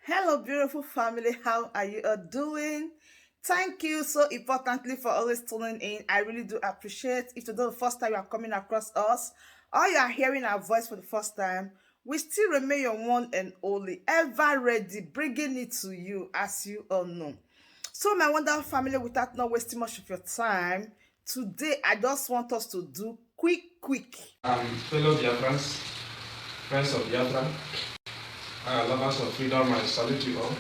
Hello, beautiful family. How are you all doing? Thank you so importantly for always tuning in. I really do appreciate. If today the first time you are coming across us, or you are hearing our voice for the first time, we still remain your one and only, ever ready, bringing it to you, as you all know. So, my wonderful family, without not wasting much of your time, today I just want us to do quick. Fellow Biafrans, friends of Biafra, lovers of freedom, I salute you all.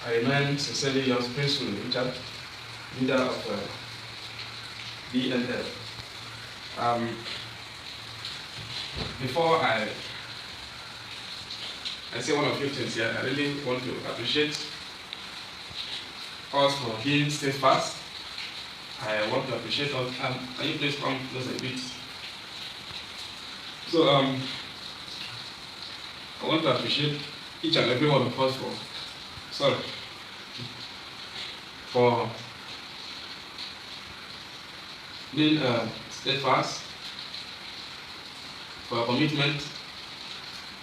I remain sincerely yours, Prince Richard, leader of BNL. Before I say one or few things here, I really want to appreciate us for being steadfast. I want to appreciate us. Can you please come close a bit? So I want to appreciate each and every one of us for being steadfast, for our commitment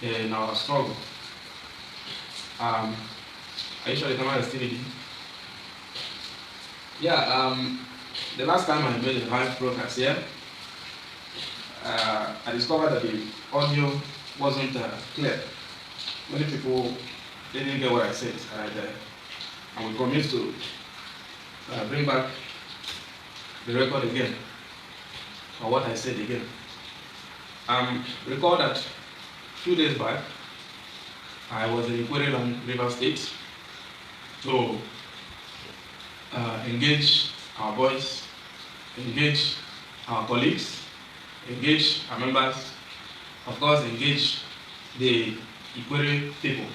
in our struggle. Are you sure the camera is still in? Yeah, the last time I made a live broadcast here, I discovered that the audio wasn't clear. Many people didn't get what I said, and we promised to bring back the record again, or what I said again. Recall that a few days back, I was in Biafraland, River State, to engage our boys, engage our colleagues, engage our members, of course, engage the Ikwere people,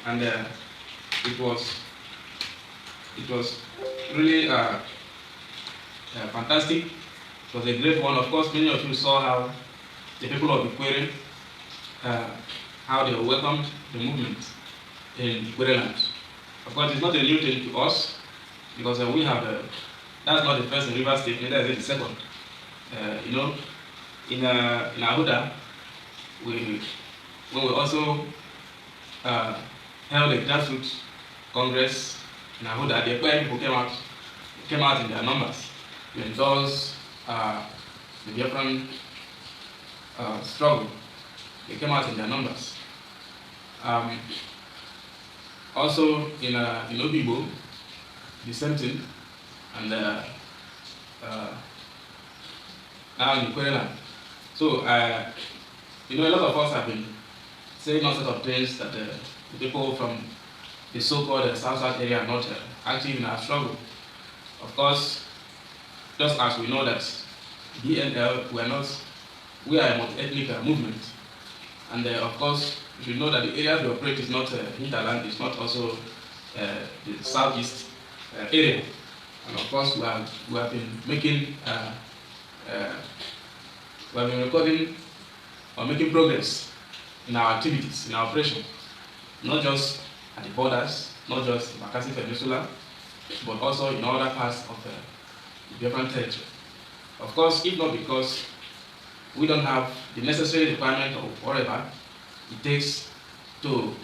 and it was really fantastic. It was a great one. Of course, many of you saw how the people of Ikwere, how they welcomed the movement in Biafraland. Of course, it's not a new thing to us, because we have that's not the first in River State, neither is it the second. In Ahuda, when we also held a grassroots congress in Ahuda, the Ekpa people came out in their numbers to endorse the Biafran struggle. They came out in their numbers. Also in Obibo, the same thing, and now in Biafraland. So, a lot of us have been saying all sorts of things that the people from the so-called South area are not active in our struggle. Of course, just as we know that BNL, we are a multi-ethnic movement, and of course, we should know that the area we operate is not hinterland, it's not also the southeast area, and of course, we have been making. We have been recording or making progress in our activities, in our operation, not just at the borders, not just in Bakassi Peninsula, but also in other parts of the Biafran territory. Of course, if not because we don't have the necessary requirement or whatever it takes to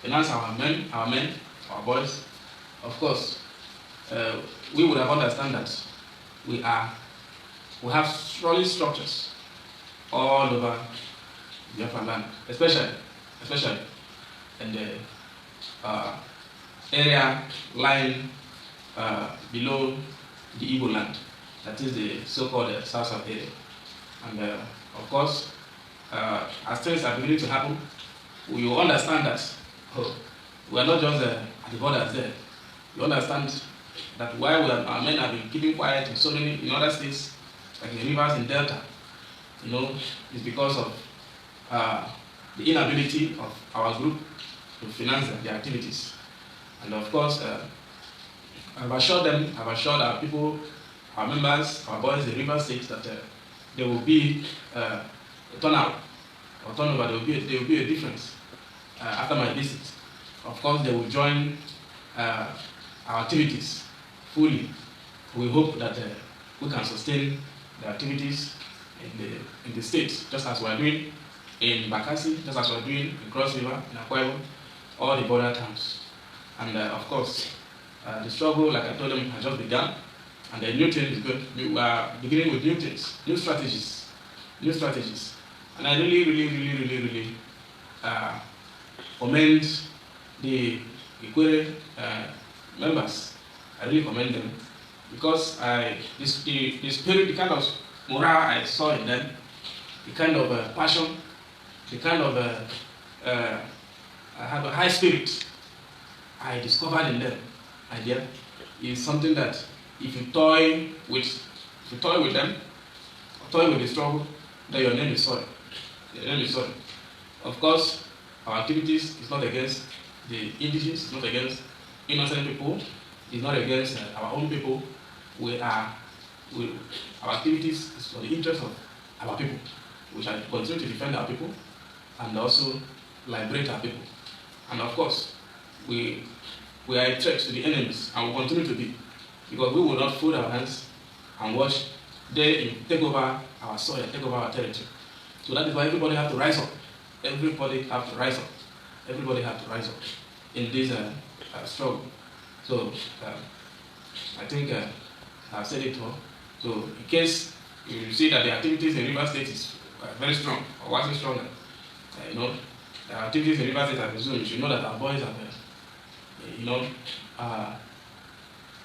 finance our men, our boys, of course, we would have understood that we have solid structures all over Biafraland, especially in the area lying below the Igbo land, that is the so-called South area. And of course, as things are beginning to happen, we will understand that we are not just at the borders there. You understand that while our men have been keeping quiet in other states, like the rivers in Delta, it's because of the inability of our group to finance their activities. And of course, I've assured our people, our members, our boys in River State that there will be a turnout or turnover, there will be a difference after my visit. Of course, they will join our activities fully. We hope that we can sustain the activities in the state, just as we are doing in Bakassi, just as we're doing in Cross River, in Akwa Ibom, all the border towns. And of course, the struggle, like I told them, has just begun. And the new thing is good. We are beginning with new things, new strategies. And I really commend the Ikwere members. I really commend them because the spirit, the kind of morale I saw in them, the kind of passion, the kind of I have a high spirit I discovered in them. Idea is something that if you toy with them, or toy with the struggle, then your name is sorry. Your name is sorry. Of course, our activities is not against the indigenous, it's not against innocent people, it's not against our own people. Our activities is for the interest of our people. We shall continue to defend our people and also liberate our people. And of course, we are a threat to the enemies and will continue to be, because we will not fold our hands and watch they take over our soil, take over our territory. So that is why everybody have to rise up. Everybody have to rise up. Everybody have to rise up in this struggle. So I think I've said it all. So in case you see that the activities in River State is very strong or wasn't stronger, the activities in River State have resumed. You should know that our boys have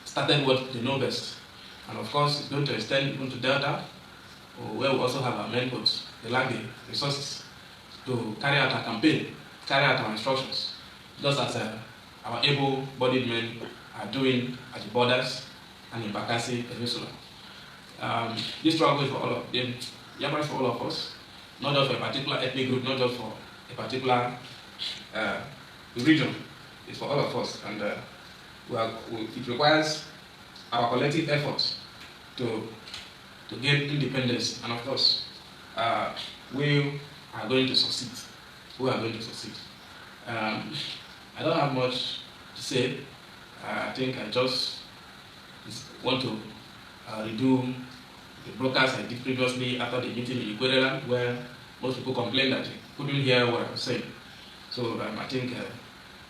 started what they know best. And of course, it's going to extend even to Delta, where we also have our main codes. They lack the resources to carry out our campaign, carry out our instructions, just as our able-bodied men are doing at the borders and in Bakassi Peninsula. This struggle is for all of them. Biafra is for all of us, not just for a particular ethnic group, not just for a particular region. It's for all of us, and it requires our collective efforts to gain independence. And of course, we are going to succeed. We are going to succeed. I don't have much to say. I think I just want to redo the broadcast I did previously after the meeting in Biafraland, where most people complained that they couldn't hear what I was saying. So I think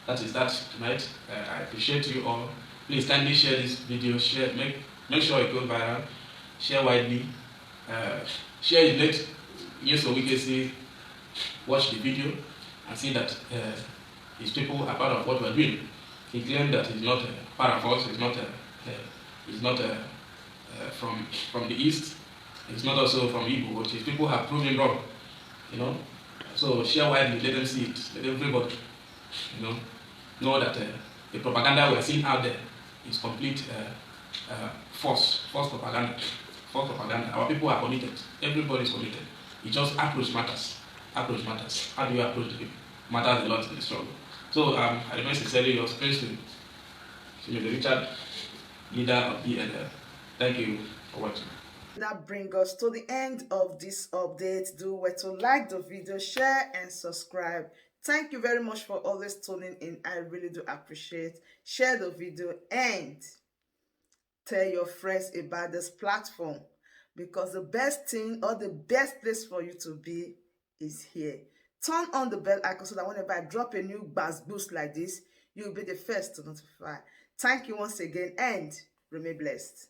that is that tonight. I appreciate you all. Please kindly share this video. Share, make sure it goes viral. Share widely. Share it late. Yes, so we can see, watch the video and see that his people are part of what we're doing. He claimed that he's not part of us. He's not from the east. He's not also from Igbo, but his people have proven wrong. So share widely. Let them see it. Let everybody, know that the propaganda we're seeing out there is complete false propaganda. False propaganda. Our people are committed. Everybody is committed. It just approach matters. Approach matters. How do you approach the people? Matters a lot in the struggle. So I remain sincerely your praise to Richard, leader of BNL. Thank you for watching. That brings us to the end of this update. Do well to like the video, share, and subscribe. Thank you very much for always tuning in. I really do appreciate. Share the video and tell your friends about this platform, because the best thing or the best place for you to be is here. Turn on the bell icon so that whenever I drop a new buzz boost like this, you'll be the first to notify. Thank you once again and remain blessed.